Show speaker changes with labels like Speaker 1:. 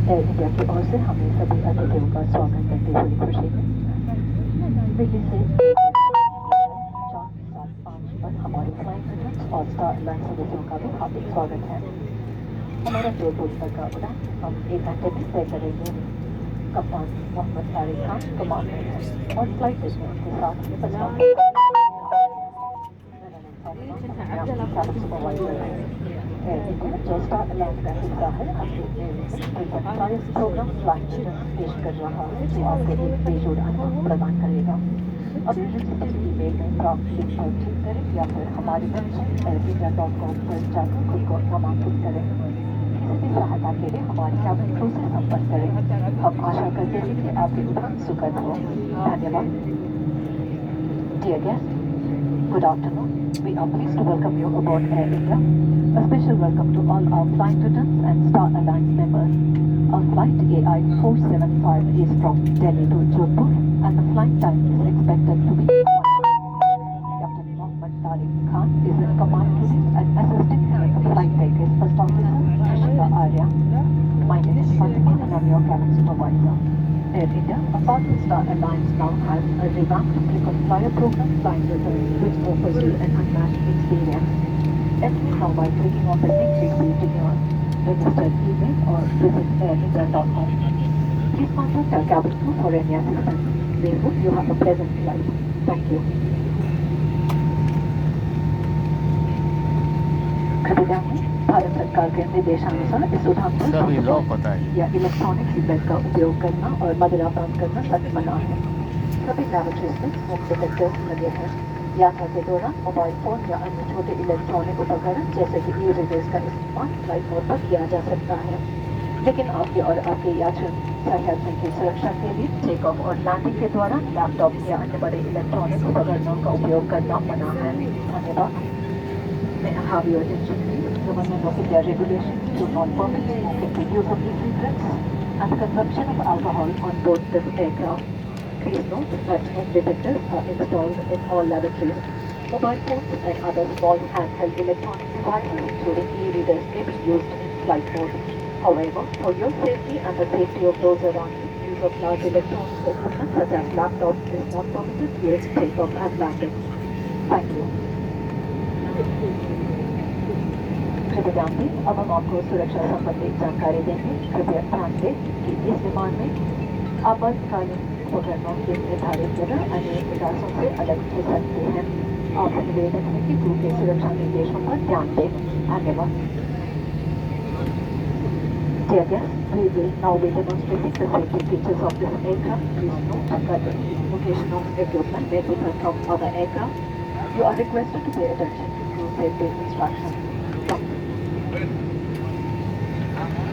Speaker 1: Air India की ओर से हमें सभी अतिथियों का स्वागत करते हुए खुशी है। दिल्ली से 4-7-5 पर हमारी फ्लाइंग रिटर्न्स और स्टार अलायंस सदस्यों का भी हार्दिक स्वागत है। हमारा जयपुर तक का उड़ान हम 1 घंटे में तय करेंगे। कप्तान मोहम्मद तारिक खान कमांडर हैं और फ्लाइट डिस्टेंस के साथ सुपरवाइजर है। एयर इंडिया जो स्टार अलायंस का हिस्सा है अपने सारे प्रोग्राम फ्लाइंग रिटर्न्स पेश कर रहा है जो आपको एक बेजोड़ अनुभव प्रदान करेगा। अपने रजिस्टर्ड ईमेल में प्राप्त लिंक पर क्लिक करें या फिर हमारी वेबसाइट airIndia.com पर जाकर खुद को नामांकित करें। किसी भी सहायता के लिए हमारे कैबिन क्रू से संपर्क करें। हम आशा करते हैं कि आपकी उड़ान सुखद हो। धन्यवाद। Dear guests, good afternoon. We are pleased to welcome you aboard Air India. A special welcome to all our flight attendants and Star Alliance members. Our flight AI 475 is from Delhi to Jodhpur and the flight time is expected to be 1 hour. Captain Mohammed Tariq Khan is in command today and assisting him in the flight deck is First Officer Ashika Arya. My name is Fatimi and I'm your cabin supervisor. Air India, a part of Star Alliance, now has a revamped frequent flyer program flying returns which offers you an unmatched experience. Enter now by clicking on the link received in your registered email or visit airindia.com. Please contact our cabin crew for any assistance. We hope you have a pleasant flight. Thank you. कृपया भारत सरकार के निर्देशानुसार इस उड़ान पर या electronic seatbelt का उपयोग करना और मदिरापान करना सख्त मना है। सभी लैबोरेटरीज में स्मोक डिटेक्टर्स लगे हैं। यात्रा के दौरान मोबाइल फोन या अन्य छोटे इलेक्ट्रॉनिक उपकरण जैसे कि ई रिडर्स का इस्तेमाल फ्लाइट मोड पर किया जा सकता है, लेकिन आपके और आपके यात्रियों की सुरक्षा के लिए टेक ऑफ और लैंडिंग के दौरान लैपटॉप या अन्य बड़े इलेक्ट्रॉनिक उपकरणों का उपयोग करना मना है। धन्यवाद। May I have your attention please? Government of India regulations do not permit smoking, the use of e-cigarettes and the consumption of alcohol on board this aircraft. Please note that smoke detectors are installed in all lavatories. Mobile phones and other small handheld electronic devices, including e-readers, may be used in flight mode. However, for your safety and the safety of those around you, use of large electronic equipment such as laptops is not permitted during takeoff and landing. Thank you. कृपया ध्यान दें, अब हम आपको सुरक्षा संबंधी जानकारी देंगे। कृपया ध्यान दें कि इस विमान में आपातकालीन उपकरणों के निर्धारित जगह अन्य विकासों से अलग हो सकते हैं। आपसे निवेदन है कि क्रू के सुरक्षा निर्देशों पर ध्यान दें। धन्यवाद। Dear guests, we will now be demonstrating the safety features of this aircraft. Please note that the location of equipment may differ from other aircraft. You are requested to pay attention to crew safety instructions.